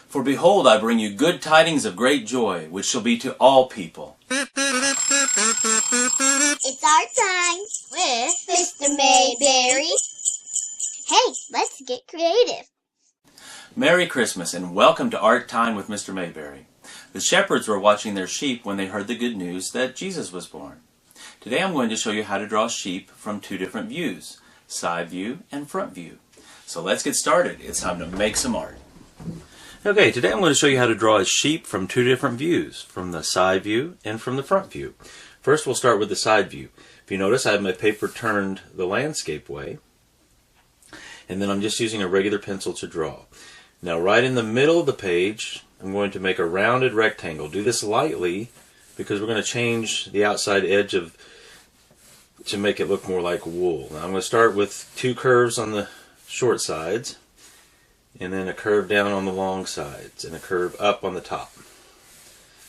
For behold, I bring you good tidings of great joy, which shall be to all people. It's our time with Mr. Mayberry. Hey, let's get creative. Merry Christmas and welcome to Art Time with Mr. Mayberry. The shepherds were watching their sheep when they heard the good news that Jesus was born. Today I'm going to show you how to draw sheep from two different views, side view and front view. So let's get started. It's time to make some art. Okay, today I'm going to show you how to draw a sheep from two different views, from the side view and from the front view. First we'll start with the side view. If you notice, I have my paper turned the landscape way, and then I'm just using a regular pencil to draw. Now right in the middle of the page, I'm going to make a rounded rectangle. Do this lightly because we're going to change the outside edge to make it look more like wool. Now I'm going to start with two curves on the short sides, and then a curve down on the long sides, and a curve up on the top.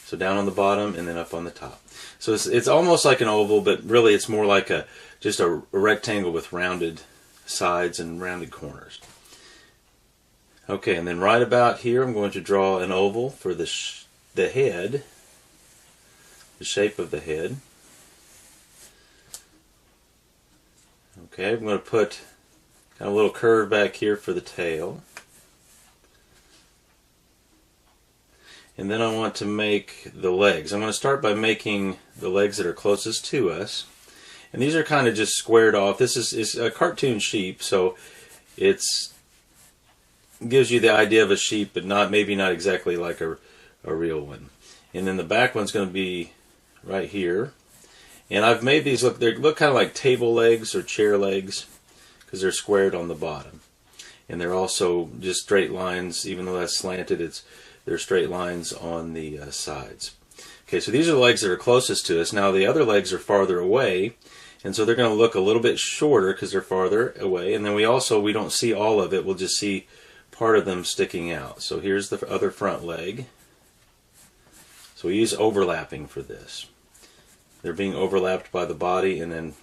So down on the bottom and then up on the top. So it's almost like an oval, but really it's more like just a rectangle with rounded sides and rounded corners. Okay, and then right about here I'm going to draw an oval for the head, the shape of the head. Okay, I'm going to put kind of a little curve back here for the tail. And then I want to make the legs. I'm going to start by making the legs that are closest to us. And these are kind of just squared off. This is a cartoon sheep, so it gives you the idea of a sheep, but maybe not exactly like a real one. And then the back one's going to be right here. And I've made these look kind of like table legs or chair legs because they're squared on the bottom. And they're also just straight lines, even though that's slanted, they're straight lines on the sides. Okay, so these are the legs that are closest to us. Now the other legs are farther away, and so they're going to look a little bit shorter because they're farther away. And then we don't see all of it. We'll just see part of them sticking out. So here's the other front leg. So we use overlapping for this. They're being overlapped by the body and then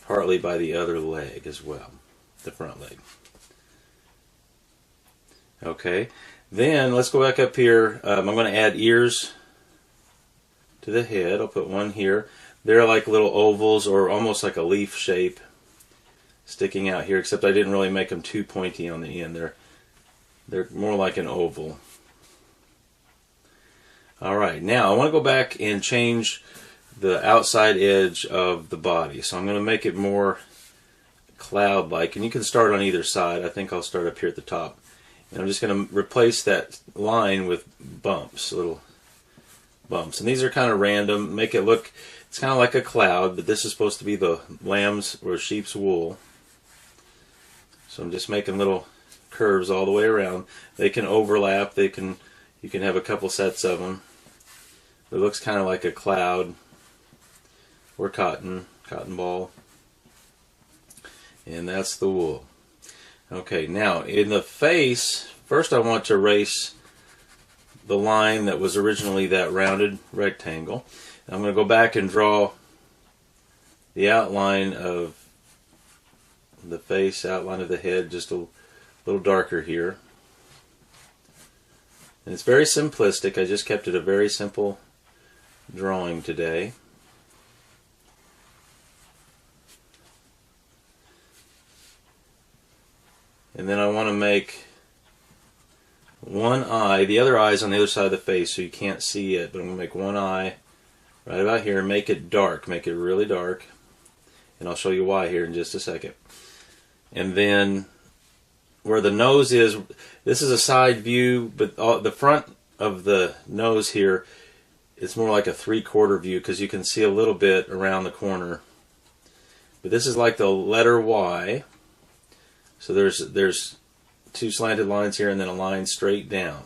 partly by the other leg as well, the front leg. Okay. Then let's go back up here. I'm going to add ears to the head. I'll put one here. They're like little ovals or almost like a leaf shape sticking out here, except I didn't really make them too pointy on the end. They're more like an oval. Alright, now I want to go back and change the outside edge of the body. So I'm going to make it more cloud-like, and you can start on either side. I think I'll start up here at the top. And I'm just going to replace that line with bumps, little bumps. And these are kind of random. Make it look, it's kind of like a cloud, but this is supposed to be the lamb's or sheep's wool. So I'm just making little curves all the way around. They can overlap. You can have a couple sets of them. It looks kind of like a cloud or cotton ball. And that's the wool. Okay, now in the face, first I want to erase the line that was originally that rounded rectangle. I'm going to go back and draw the outline of the face, outline of the head, just a little darker here. And it's very simplistic. I just kept it a very simple drawing today. And then I want to make one eye. The other eye is on the other side of the face, so you can't see it. But I'm going to make one eye right about here. Make it dark. Make it really dark. And I'll show you why here in just a second. And then where the nose is, this is a side view, but the front of the nose here, it's more like a 3/4 view because you can see a little bit around the corner. But this is like the letter Y. So there's two slanted lines here and then a line straight down.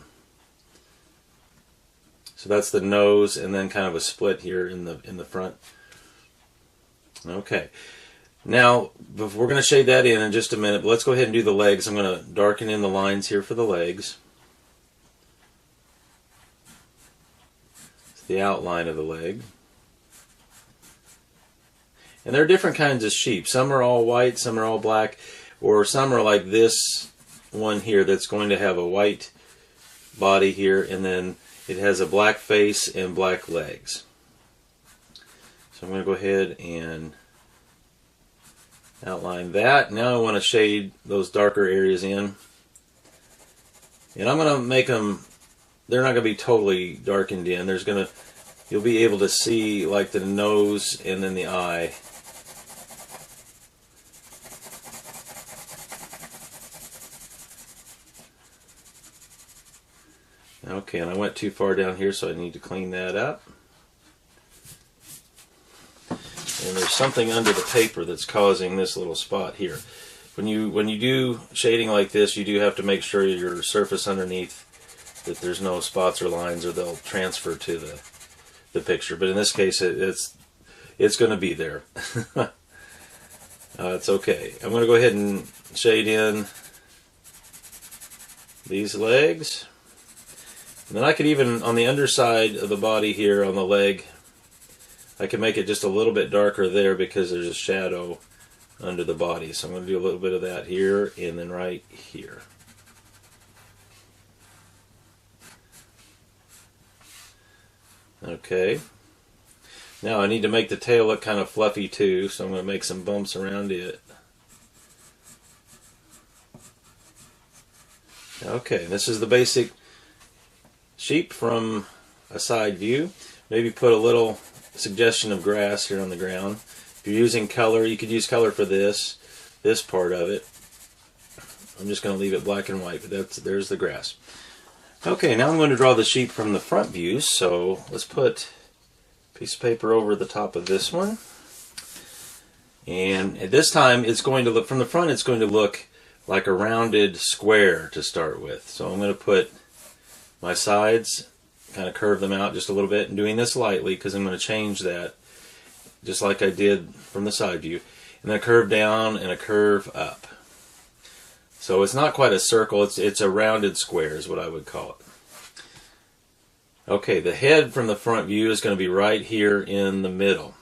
So that's the nose and then kind of a split here in the front. Okay. Now, we're going to shade that in just a minute, but let's go ahead and do the legs. I'm going to darken in the lines here for the legs. It's the outline of the leg. And there are different kinds of sheep. Some are all white, some are all black, or some are like this one here that's going to have a white body here, and then it has a black face and black legs. So I'm going to go ahead and outline that. Now I want to shade those darker areas in. And I'm going to make them, they're not going to be totally darkened in. You'll be able to see like the nose and then the eye. Okay, and I went too far down here, so I need to clean that up. And there's something under the paper that's causing this little spot here. When you do shading like this, you do have to make sure your surface underneath that there's no spots or lines, or they'll transfer to the picture. But in this case, it's going to be there. It's okay. I'm going to go ahead and shade in these legs. And then I could even, on the underside of the body here, on the leg, I can make it just a little bit darker there because there's a shadow under the body. So I'm going to do a little bit of that here and then right here. Okay. Now I need to make the tail look kind of fluffy too, so I'm going to make some bumps around it. Okay, this is the basic sheep from a side view. Maybe put a little suggestion of grass here on the ground. If you're using color, you could use color for this part of it. I'm just going to leave it black and white, but there's the grass. Okay, now I'm going to draw the sheep from the front views, so let's put a piece of paper over the top of this one. And at this time, it's going to look, from the front, it's going to look like a rounded square to start with. So I'm going to put my sides, kind of curve them out just a little bit, and doing this lightly because I'm going to change that just like I did from the side view. And then a curve down and a curve up. So it's not quite a circle, it's a rounded square is what I would call it. Okay, the head from the front view is going to be right here in the middle.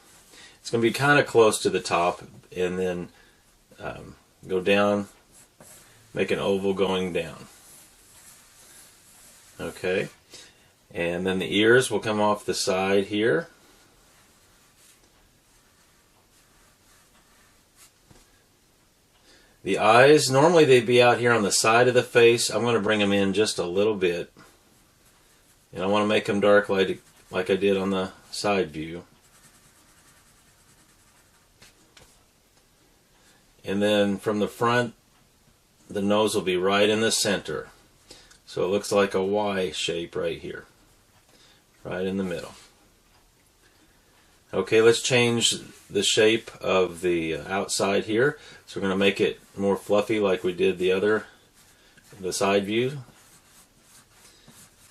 It's going to be kind of close to the top, and then go down, make an oval going down. Okay, and then the ears will come off the side here. The eyes, normally they'd be out here on the side of the face. I'm going to bring them in just a little bit. And I want to make them dark like I did on the side view. And then from the front, the nose will be right in the center. So it looks like a Y shape right here. Right in the middle. Okay, let's change the shape of the outside here. So we're going to make it more fluffy like we did the side view.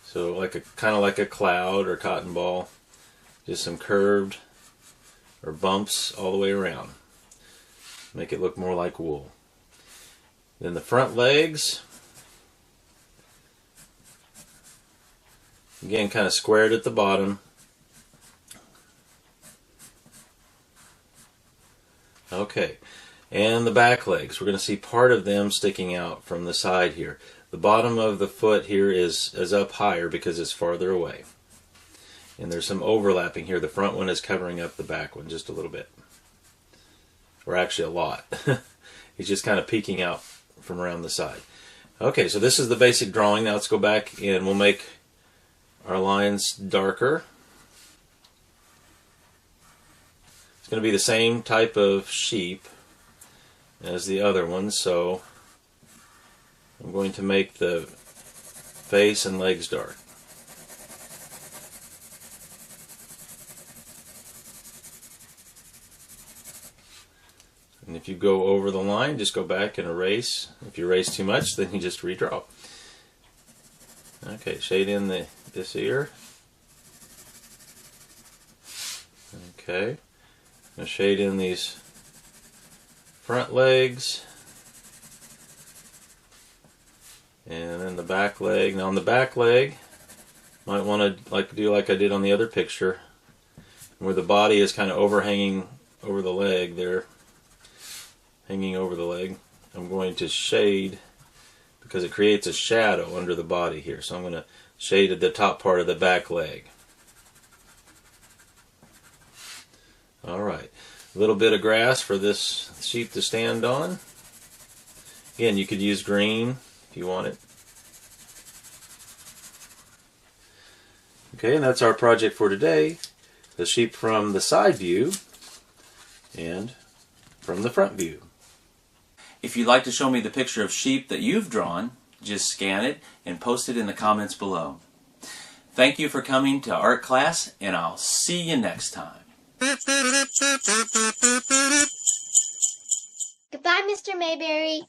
So kind of like a cloud or cotton ball. Just some curved or bumps all the way around. Make it look more like wool. Then the front legs. Again, kind of squared at the bottom. Okay, and the back legs. We're going to see part of them sticking out from the side here. The bottom of the foot here is up higher because it's farther away. And there's some overlapping here. The front one is covering up the back one just a little bit. Or actually a lot. He's just kind of peeking out from around the side. Okay, so this is the basic drawing. Now let's go back and we'll make our lines darker. It's going to be the same type of sheep as the other one, so I'm going to make the face and legs dark. And if you go over the line, just go back and erase. If you erase too much, then you just redraw. Okay, shade in this ear. Okay. Now shade in these front legs. And then the back leg. Now on the back leg, might want to do like I did on the other picture, where the body is kind of overhanging over the leg there, hanging over the leg. I'm going to shade because it creates a shadow under the body here. So I'm going to shade the top part of the back leg. Alright, a little bit of grass for this sheep to stand on. Again, you could use green if you want it. Okay, and that's our project for today. The sheep from the side view and from the front view. If you'd like to show me the picture of sheep that you've drawn, just scan it and post it in the comments below. Thank you for coming to art class, and I'll see you next time. Goodbye, Mr. Mayberry.